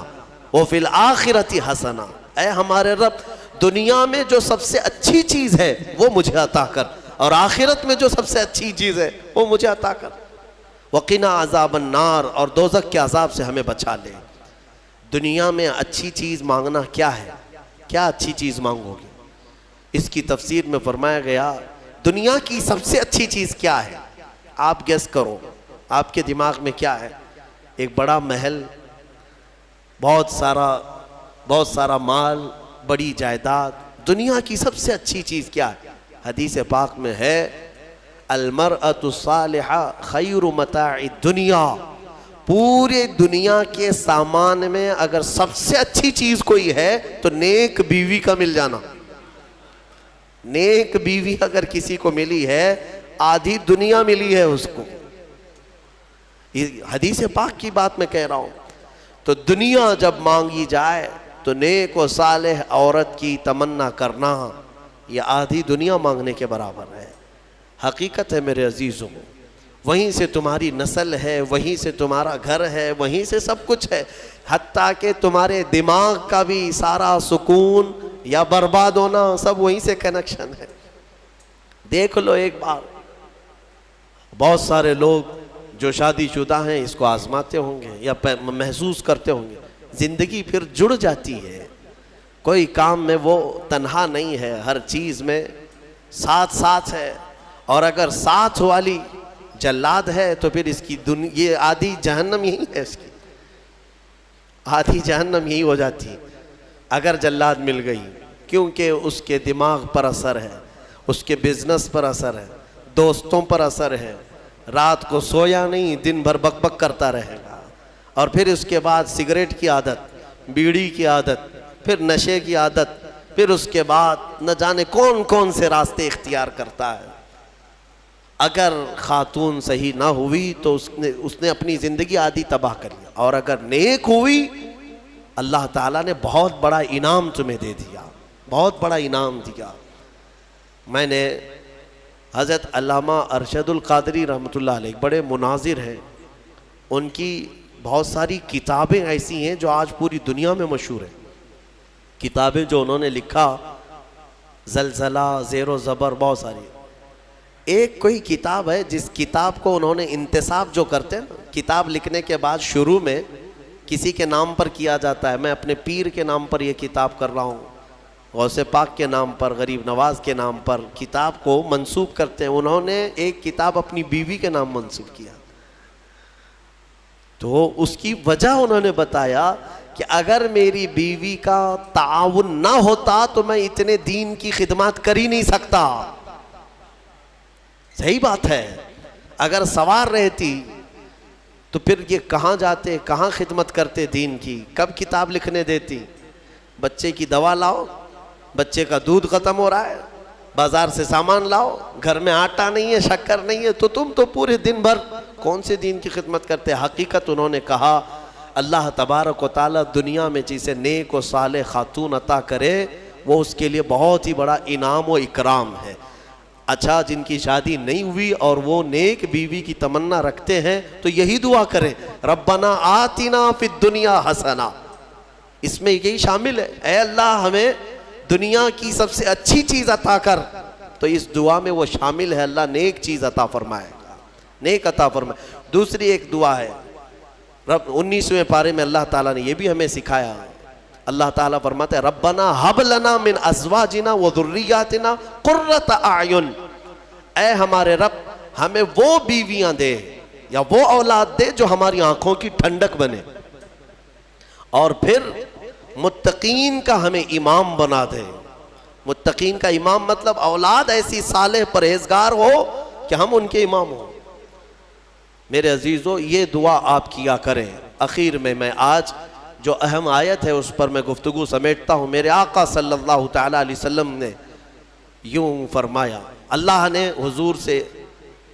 وفی الآخرۃ حسنہ، اے ہمارے رب دنیا میں جو سب سے اچھی چیز ہے وہ مجھے عطا کر، اور آخرت میں جو سب سے اچھی چیز ہے وہ مجھے عطا کر، وقنا عذاب النار، اور دوزخ کے عذاب سے ہمیں بچا لے۔ دنیا میں اچھی چیز مانگنا کیا ہے؟ کیا اچھی چیز مانگو گے؟ اس کی تفسیر میں فرمایا گیا دنیا کی سب سے اچھی چیز کیا ہے؟ آپ گیس کرو، آپ کے دماغ میں کیا ہے؟ ایک بڑا محل، بہت سارا مال، بڑی جائیداد۔ دنیا کی سب سے اچھی چیز کیا ہے؟ حدیث پاک میں ہے المرأة الصالحہ خیر متاع الدنیا، پورے دنیا کے سامان میں اگر سب سے اچھی چیز کوئی ہے تو نیک بیوی کا مل جانا۔ نیک بیوی اگر کسی کو ملی ہے آدھی دنیا ملی ہے اس کو۔ حدیث پاک کی بات میں کہہ رہا ہوں۔ تو دنیا جب مانگی جائے تو نیک و صالح عورت کی تمنا کرنا یہ آدھی دنیا مانگنے کے برابر ہے۔ حقیقت ہے میرے عزیزوں، وہیں سے تمہاری نسل ہے، وہیں سے تمہارا گھر ہے، وہیں سے سب کچھ ہے، حتیٰ کہ تمہارے دماغ کا بھی سارا سکون یا برباد ہونا سب وہیں سے کنیکشن ہے۔ دیکھ لو ایک بار، بہت سارے لوگ جو شادی شدہ ہیں اس کو آزماتے ہوں گے یا محسوس کرتے ہوں گے، زندگی پھر جڑ جاتی ہے، کوئی کام میں وہ تنہا نہیں ہے، ہر چیز میں ساتھ ساتھ ہے۔ اور اگر ساتھ والی جلاد ہے تو پھر اس کی یہ آدھی جہنم یہی ہے، اس کی آدھی جہنم یہی ہو جاتی اگر جلاد مل گئی، کیونکہ اس کے دماغ پر اثر ہے، اس کے بزنس پر اثر ہے، دوستوں پر اثر ہے، رات کو سویا نہیں، دن بھر بک بک کرتا رہے گا، اور پھر اس کے بعد سگریٹ کی عادت، بیڑی کی عادت، پھر نشے کی عادت، پھر اس کے بعد نہ جانے کون کون سے راستے اختیار کرتا ہے۔ اگر خاتون صحیح نہ ہوئی تو اس نے اپنی زندگی آدھی تباہ کر لیا، اور اگر نیک ہوئی اللہ تعالیٰ نے بہت بڑا انعام تمہیں دے دیا، بہت بڑا انعام دیا۔ میں نے حضرت علامہ ارشد القادری رحمۃ اللہ علیہ بڑے مناظر ہیں، ان کی بہت ساری کتابیں ایسی ہیں جو آج پوری دنیا میں مشہور ہیں، کتابیں جو انہوں نے لکھا، زلزلہ، زیر و زبر، بہت ساری۔ ایک کوئی کتاب ہے جس کتاب کو انہوں نے انتساب جو کرتے ہیں نا، کتاب لکھنے کے بعد شروع میں کسی کے نام پر کیا جاتا ہے، میں اپنے پیر کے نام پر یہ کتاب کر رہا ہوں، غوث پاک کے نام پر، غریب نواز کے نام پر کتاب کو منسوب کرتے ہیں۔ انہوں نے ایک کتاب اپنی بیوی کے نام منسوب کیا، تو اس کی وجہ انہوں نے بتایا کہ اگر میری بیوی کا تعاون نہ ہوتا تو میں اتنے دین کی خدمات کر ہی نہیں سکتا۔ صحیح بات ہے، اگر سوار رہتی تو پھر یہ کہاں جاتے، کہاں خدمت کرتے دین کی، کب کتاب لکھنے دیتی؟ بچے کی دوا لاؤ، بچے کا دودھ ختم ہو رہا ہے، بازار سے سامان لاؤ، گھر میں آٹا نہیں ہے، شکر نہیں ہے، تو تم تو پورے دن بھر کون سے دین کی خدمت کرتے؟ حقیقت انہوں نے کہا اللہ تبارک و تعالیٰ دنیا میں جسے نیک و صالح خاتون عطا کرے وہ اس کے لیے بہت ہی بڑا انعام و اکرام ہے۔ اچھا، جن کی شادی نہیں ہوئی اور وہ نیک بیوی کی تمنا رکھتے ہیں تو یہی دعا کریں، ربنا آتنا فی الدنیا حسنہ، اس میں یہی شامل ہے، اے اللہ ہمیں دنیا کی سب سے اچھی چیز عطا کر، تو اس دعا میں وہ شامل ہے، اللہ نیک چیز عطا فرمائے گا، نیک عطا فرمائے۔ دوسری ایک دعا ہے، 19ویں پارے میں اللہ تعالیٰ نے یہ بھی ہمیں سکھایا، اللہ تعالیٰ فرماتے ہیں ربنا ہب لنا من ازواجنا وذریاتنا قرۃ اعین، اے ہمارے رب ہمیں وہ بیویاں دے یا وہ اولاد دے جو ہماری آنکھوں کی ٹھنڈک بنے، اور پھر متقین کا ہمیں امام بنا دے۔ متقین کا امام مطلب اولاد ایسی صالح پرہیزگار ہو کہ ہم ان کے امام ہوں۔ میرے عزیزو، یہ دعا آپ کیا کریں۔ اخیر میں آج جو اہم آیت ہے اس پر میں گفتگو سمیٹتا ہوں۔ میرے آقا صلی اللہ تعالیٰ علیہ وسلم نے یوں فرمایا، اللہ نے حضور سے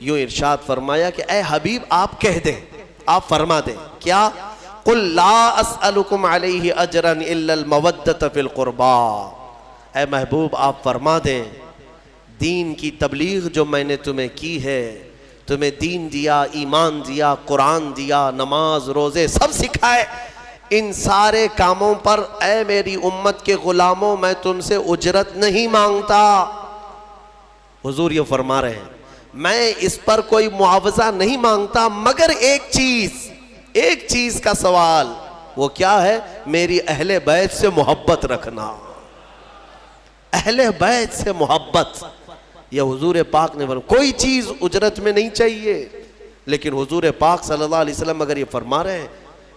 یوں ارشاد فرمایا کہ اے حبیب آپ کہہ دیں، آپ فرما دیں، کیا؟ قل لا اسألکم علیہ اجرا الا المودۃ فی القربا، اے محبوب آپ فرما دیں دین کی تبلیغ جو میں نے تمہیں کی ہے، تمہیں دین دیا، ایمان دیا، قرآن دیا، نماز روزے سب سکھائے، ان سارے کاموں پر اے میری امت کے غلاموں میں تم سے اجرت نہیں مانگتا۔ حضور یہ فرما رہے ہیں میں اس پر کوئی معاوضہ نہیں مانگتا، مگر ایک چیز کا سوال، وہ کیا ہے؟ میری اہل بیت سے محبت رکھنا، اہل بیت سے محبت۔ یہ حضور پاک نے فرمایا، کوئی چیز اجرت میں نہیں چاہیے، لیکن حضور پاک صلی اللہ علیہ وسلم اگر یہ فرما رہے ہیں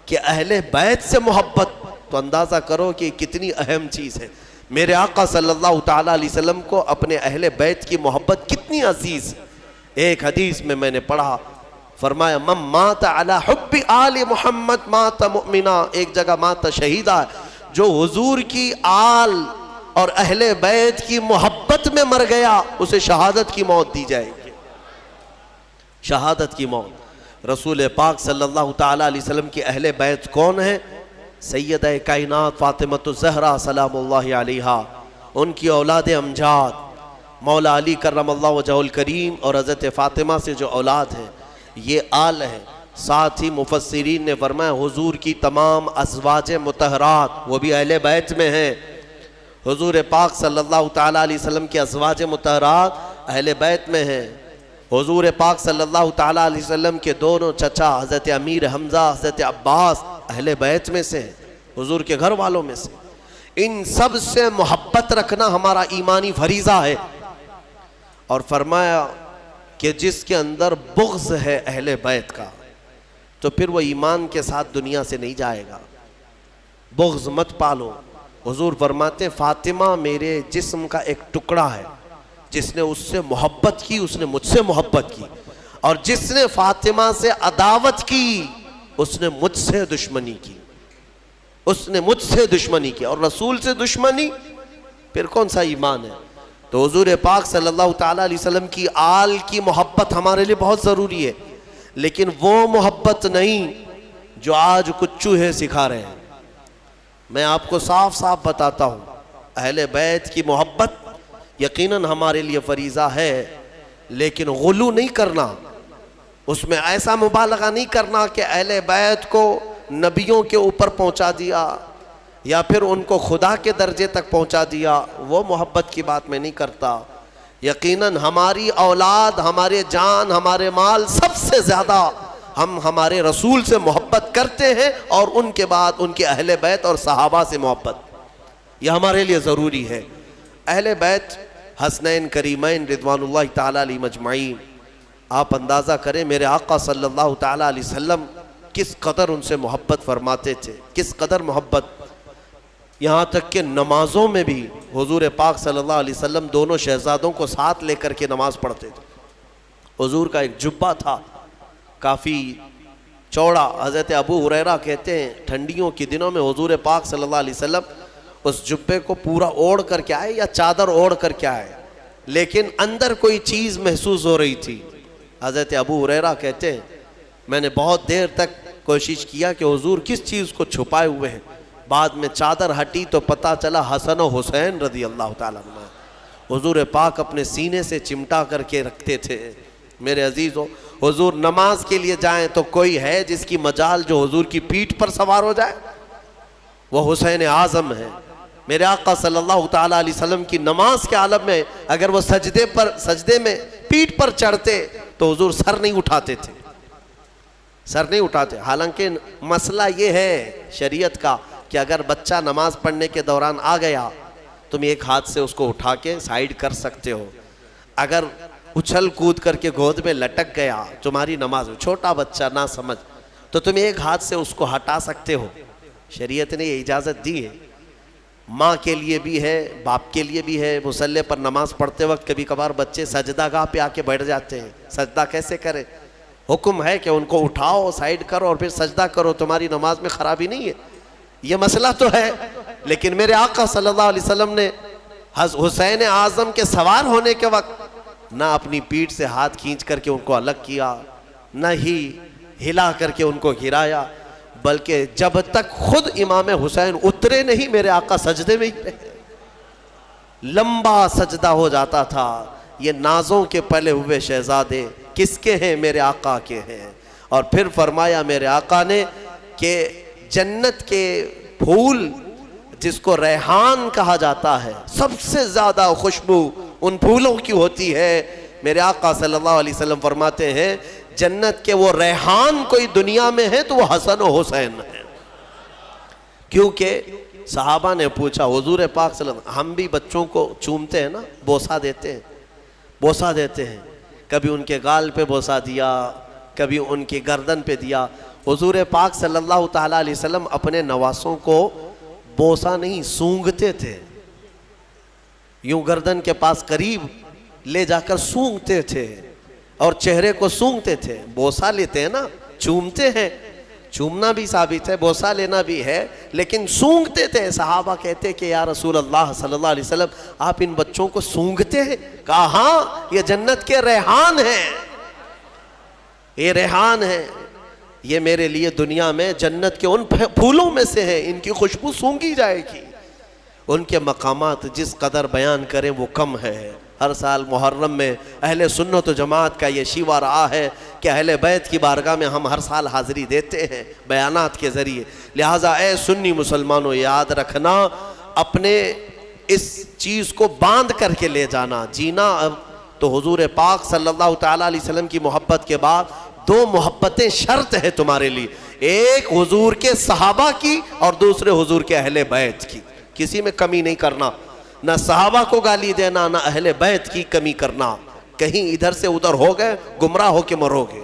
کہ اہل بیت سے محبت، تو اندازہ کرو کہ کتنی اہم چیز ہے۔ میرے آقا صلی اللہ تعالیٰ علیہ وسلم کو اپنے اہل بیت کی محبت کتنی عزیز ہے۔ ایک حدیث میں نے پڑھا، فرمایا من مات علی حب آل محمد مات مؤمنا، ایک جگہ مات شہیدہ، جو حضور کی آل اور اہل بیت کی محبت میں مر گیا اسے شہادت کی موت دی جائے گی، شہادت کی موت۔ رسول پاک صلی اللہ تعالیٰ علیہ وسلم کی اہل بیت کون ہیں؟ سیدہ کائنات فاطمۃ الزہرا سلام اللہ علیہا، ان کی اولاد امجاد مولا علی کرم اللہ وجہہ الکریم اور حضرت فاطمہ سے جو اولاد ہے یہ آل ہے۔ ساتھ ہی مفسرین نے فرمایا حضور کی تمام ازواج مطہرات وہ بھی اہل بیت میں ہیں۔ حضور پاک صلی اللہ تعالیٰ علیہ وسلم کی ازواج مطہرات اہل بیت میں ہیں۔ حضور پاک صلی اللہ تعالیٰ علیہ وسلم کے دونوں چچا حضرت امیر حمزہ، حضرت عباس اہل بیت میں سے، حضور کے گھر والوں میں سے۔ ان سب سے محبت رکھنا ہمارا ایمانی فریضہ ہے۔ اور فرمایا کہ جس کے اندر بغض ہے اہل بیت کا تو پھر وہ ایمان کے ساتھ دنیا سے نہیں جائے گا، بغض مت پالو۔ حضور فرماتے فاطمہ میرے جسم کا ایک ٹکڑا ہے، جس نے اس سے محبت کی اس نے مجھ سے محبت کی، اور جس نے فاطمہ سے عداوت کی اس نے مجھ سے دشمنی کی، اس نے مجھ سے دشمنی کی۔ اور رسول سے دشمنی پھر کون سا ایمان ہے؟ تو حضور پاک صلی اللہ تعالیٰ علیہ وسلم کی آل کی محبت ہمارے لیے بہت ضروری ہے، لیکن وہ محبت نہیں جو آج کچھ چوہے سکھا رہے ہیں۔ میں آپ کو صاف صاف بتاتا ہوں، اہل بیت کی محبت یقیناً ہمارے لیے فریضہ ہے، لیکن غلو نہیں کرنا، اس میں ایسا مبالغہ نہیں کرنا کہ اہل بیت کو نبیوں کے اوپر پہنچا دیا یا پھر ان کو خدا کے درجے تک پہنچا دیا، وہ محبت کی بات میں نہیں کرتا۔ یقیناً ہماری اولاد، ہمارے جان، ہمارے مال، سب سے زیادہ ہم ہمارے رسول سے محبت کرتے ہیں، اور ان کے بعد ان کے اہل بیت اور صحابہ سے محبت، یہ ہمارے لیے ضروری ہے۔ اہل بیت حسنین کریمین رضوان اللہ تعالیٰ علیہ مجمعین، آپ اندازہ کریں میرے آقا صلی اللہ تعالیٰ علیہ وسلم کس قدر ان سے محبت فرماتے تھے، کس قدر محبت، یہاں تک کہ نمازوں میں بھی حضور پاک صلی اللہ علیہ وسلم دونوں شہزادوں کو ساتھ لے کر کے نماز پڑھتے تھے۔ حضور کا ایک جبہ تھا کافی چوڑا، حضرت ابو ہریرہ کہتے ہیں ٹھنڈیوں کے دنوں میں حضور پاک صلی اللہ علیہ وسلم اس جبے کو پورا اوڑھ کر کے آئے یا چادر اوڑھ کر کے آئے، لیکن اندر کوئی چیز محسوس ہو رہی تھی۔ حضرت ابو ہریرہ کہتے ہیں میں نے بہت دیر تک کوشش کیا کہ حضور کس چیز کو چھپائے ہوئے ہیں، بعد میں چادر ہٹی تو پتہ چلا حسن و حسین رضی اللہ تعالیٰ عنہ حضور پاک اپنے سینے سے چمٹا کر کے رکھتے تھے۔ میرے عزیزو، حضور نماز کے لیے جائیں تو کوئی ہے جس کی مجال جو حضور کی پیٹھ پر سوار ہو جائے؟ وہ حسین اعظم ہے۔ میرے آقا صلی اللہ تعالیٰ علیہ وسلم کی نماز کے عالم میں اگر وہ سجدے میں پیٹھ پر چڑھتے تو حضور سر نہیں اٹھاتے تھے، سر نہیں اٹھاتے۔ حالانکہ مسئلہ یہ ہے شریعت کا کہ اگر بچہ نماز پڑھنے کے دوران آ گیا تم ایک ہاتھ سے اس کو اٹھا کے سائیڈ کر سکتے ہو، اگر اچھل کود کر کے گود میں لٹک گیا تمہاری نماز، چھوٹا بچہ نہ سمجھ، تو تم ایک ہاتھ سے اس کو ہٹا سکتے ہو، شریعت نے یہ اجازت دی ہے۔ ماں کے لیے بھی ہے، باپ کے لیے بھی ہے۔ مصلی پر نماز پڑھتے وقت کبھی کبھار بچے سجدہ گاہ پہ آ کے بیٹھ جاتے ہیں، سجدہ کیسے کریں؟ حکم ہے کہ ان کو اٹھاؤ، سائیڈ کرو اور پھر سجدہ کرو، تمہاری نماز میں خرابی نہیں ہے۔ یہ مسئلہ تو ہے، لیکن میرے آقا صلی اللہ علیہ وسلم نے حسین اعظم کے سوار ہونے کے وقت نہ اپنی پیٹھ سے ہاتھ کھینچ کر کے ان کو الگ کیا، نہ ہی ہلا کر کے ان کو گرایا، بلکہ جب تک خود امام حسین اترے نہیں میرے آقا سجدے میں ہی رہے، لمبا سجدہ ہو جاتا تھا۔ یہ نازوں کے پلے ہوئے شہزادے کس کے ہیں؟ میرے آقا کے ہیں۔ اور پھر فرمایا میرے آقا نے کہ جنت کے پھول جس کو ریحان کہا جاتا ہے، سب سے زیادہ خوشبو ان پھولوں کی ہوتی ہے۔ میرے آقا صلی اللہ علیہ وسلم فرماتے ہیں جنت کے وہ ریحان کوئی دنیا میں ہے تو وہ حسن و حسین ہے۔ کیونکہ صحابہ نے پوچھا حضور پاک صلی اللہ علیہ وسلم، ہم بھی بچوں کو چومتے ہیں نا، بوسہ دیتے ہیں، کبھی ان کے گال پہ بوسہ دیا، کبھی ان کی گردن پہ دیا۔ حضور پاک صلی اللہ تعالیٰ علیہ وسلم اپنے نواسوں کو بوسہ نہیں سونگھتے تھے، یوں گردن کے پاس قریب لے جا کر سونگھتے تھے اور چہرے کو سونگھتے تھے۔ بوسہ لیتے ہیں نا، چومتے ہیں، چومنا بھی ثابت ہے، بوسہ لینا بھی ہے، لیکن سونگھتے تھے۔ صحابہ کہتے کہ یا رسول اللہ صلی اللہ علیہ وسلم آپ ان بچوں کو سونگھتے ہیں؟ کہا ہاں، یہ جنت کے ریحان ہیں، یہ ریحان ہیں، یہ میرے لیے دنیا میں جنت کے ان پھولوں میں سے ہیں، ان کی خوشبو سونگھی جائے گی۔ ان کے مقامات جس قدر بیان کریں وہ کم ہے۔ ہر سال محرم میں اہل سنت و جماعت کا یہ شیوا رہا ہے کہ اہل بیت کی بارگاہ میں ہم ہر سال حاضری دیتے ہیں بیانات کے ذریعے۔ لہٰذا اے سنی مسلمانوں یاد رکھنا، اپنے اس چیز کو باندھ کر کے لے جانا، جینا۔ اب تو حضور پاک صلی اللہ تعالیٰ علیہ وسلم کی محبت کے بعد دو محبتیں شرط ہے تمہارے لیے، ایک حضور کے صحابہ کی اور دوسرے حضور کے اہل بیت کی۔ کسی میں کمی نہیں کرنا، نہ صحابہ کو گالی دینا، نہ اہل بیت کی کمی کرنا، کہیں ادھر سے ادھر ہو گئے گمراہ ہو کے مرو گے۔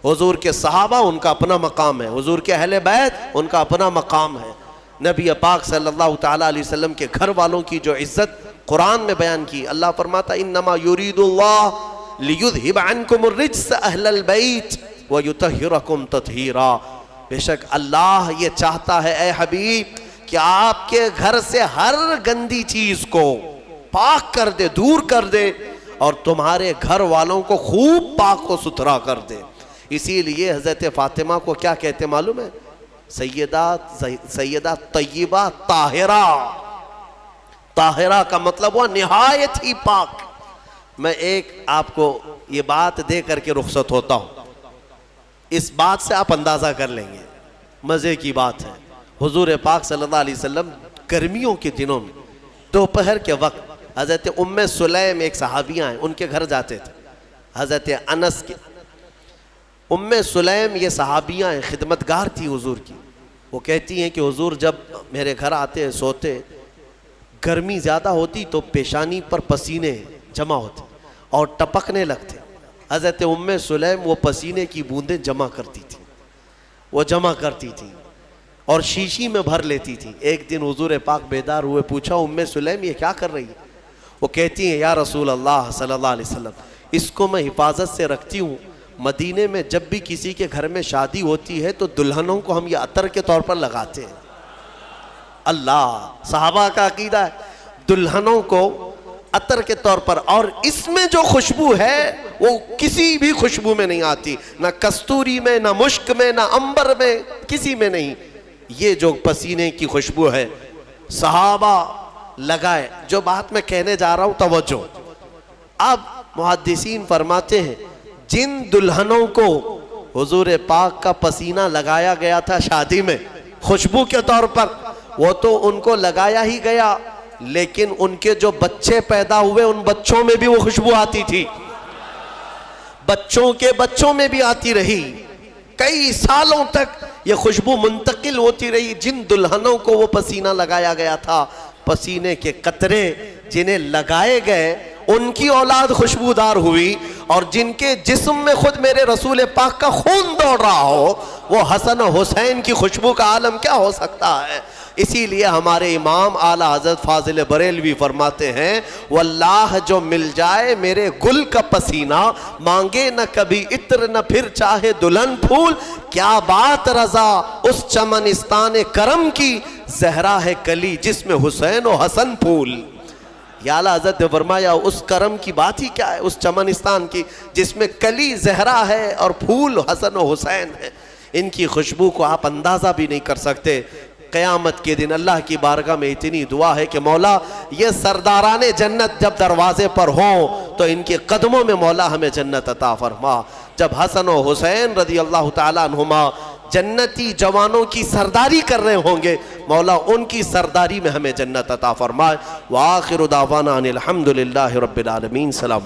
حضور کے صحابہ ان کا اپنا مقام ہے، حضور کے اہل بیت ان کا اپنا مقام ہے۔ نبی پاک صلی اللہ تعالیٰ علیہ وسلم کے گھر والوں کی جو عزت قرآن میں بیان کی. اللہ فرماتا انما یرید اللہ لیذہب عنکم الرجس اہل البیت ویطہرکم تطہیرا. بے شک اللہ یہ چاہتا ہے اے حبیب کہ آپ کے گھر سے ہر گندی چیز کو پاک کر دے, دور کر دے, اور تمہارے گھر والوں کو خوب پاک و ستھرا کر دے. اسی لیے حضرت فاطمہ کو کیا کہتے معلوم ہے؟ سیدہ طیبہ طاہرہ. طاہرہ کا مطلب ہوا نہایت ہی پاک. میں ایک آپ کو یہ بات دے کر کے رخصت ہوتا ہوں. اس بات سے آپ اندازہ کر لیں گے, مزے کی بات ہے. حضور پاک صلی اللہ علیہ وسلم گرمیوں کے دنوں میں دوپہر کے وقت حضرت ام سلیم ایک صحابیاں ہیں, ان کے گھر جاتے تھے. حضرت انس کے ام سلیم یہ صحابیاں ہیں, خدمتگار تھی حضور کی. وہ کہتی ہیں کہ حضور جب میرے گھر آتے سوتے, گرمی زیادہ ہوتی تو پیشانی پر پسینے جمع ہوتے اور ٹپکنے لگتے. حضرت ام سلیم وہ پسینے کی بوندیں جمع کرتی تھی, وہ جمع کرتی تھی اور شیشی میں بھر لیتی تھی. ایک دن حضور پاک بیدار ہوئے, پوچھا ام سلیم یہ کیا کر رہی ہے؟ وہ کہتی ہیں یا رسول اللہ صلی اللہ علیہ وسلم, اس کو میں حفاظت سے رکھتی ہوں. مدینے میں جب بھی کسی کے گھر میں شادی ہوتی ہے تو دلہنوں کو ہم یہ عطر کے طور پر لگاتے ہیں. اللہ, صحابہ کا عقیدہ ہے دلہنوں کو عطر کے طور پر, اور اس میں جو خوشبو ہے وہ کسی بھی خوشبو میں نہیں آتی, نہ کستوری میں, نہ مشک میں, نہ عنبر میں, کسی میں نہیں. یہ جو پسینے کی خوشبو ہے صحابہ لگائے. جو بات میں کہنے جا رہا ہوں توجہ. اب محدثین فرماتے ہیں جن دلہنوں کو حضور پاک کا پسینہ لگایا گیا تھا شادی میں خوشبو کے طور پر, وہ تو ان کو لگایا ہی گیا, لیکن ان کے جو بچے پیدا ہوئے ان بچوں میں بھی وہ خوشبو آتی تھی, بچوں کے بچوں میں بھی آتی رہی. کئی سالوں تک یہ خوشبو منتقل ہوتی رہی. جن دلہنوں کو وہ پسینہ لگایا گیا تھا, پسینے کے قطرے جنہیں لگائے گئے ان کی اولاد خوشبودار ہوئی, اور جن کے جسم میں خود میرے رسول پاک کا خون دوڑ رہا ہو وہ حسن و حسین کی خوشبو کا عالم کیا ہو سکتا ہے. اسی لیے ہمارے امام اعلیٰ حضرت فاضل بریلوی فرماتے ہیں واللہ جو مل جائے میرے گل کا پسینہ, مانگے نہ کبھی عطر نہ پھر چاہے دلہن پھول, کیا بات رضا اس چمنستان کرم کی, زہرا ہے کلی جس میں حسین و حسن پھول. یا اعلیٰ حضرت نے فرمایا اس کرم کی بات ہی کیا ہے, اس چمنستان کی جس میں کلی زہرا ہے اور پھول حسن و حسین ہے. ان کی خوشبو کو آپ اندازہ بھی نہیں کر سکتے. قیامت کے دن اللہ کی بارگاہ میں اتنی دعا ہے کہ مولا یہ سرداران جنت جب دروازے پر ہوں تو ان کے قدموں میں مولا ہمیں جنت عطا فرما. جب حسن و حسین رضی اللہ تعالیٰ عنہما جنتی جوانوں کی سرداری کر رہے ہوں گے, مولا ان کی سرداری میں ہمیں جنت عطا فرمائے. وآخر دعوانا ان الحمدللہ رب العالمین. سلام.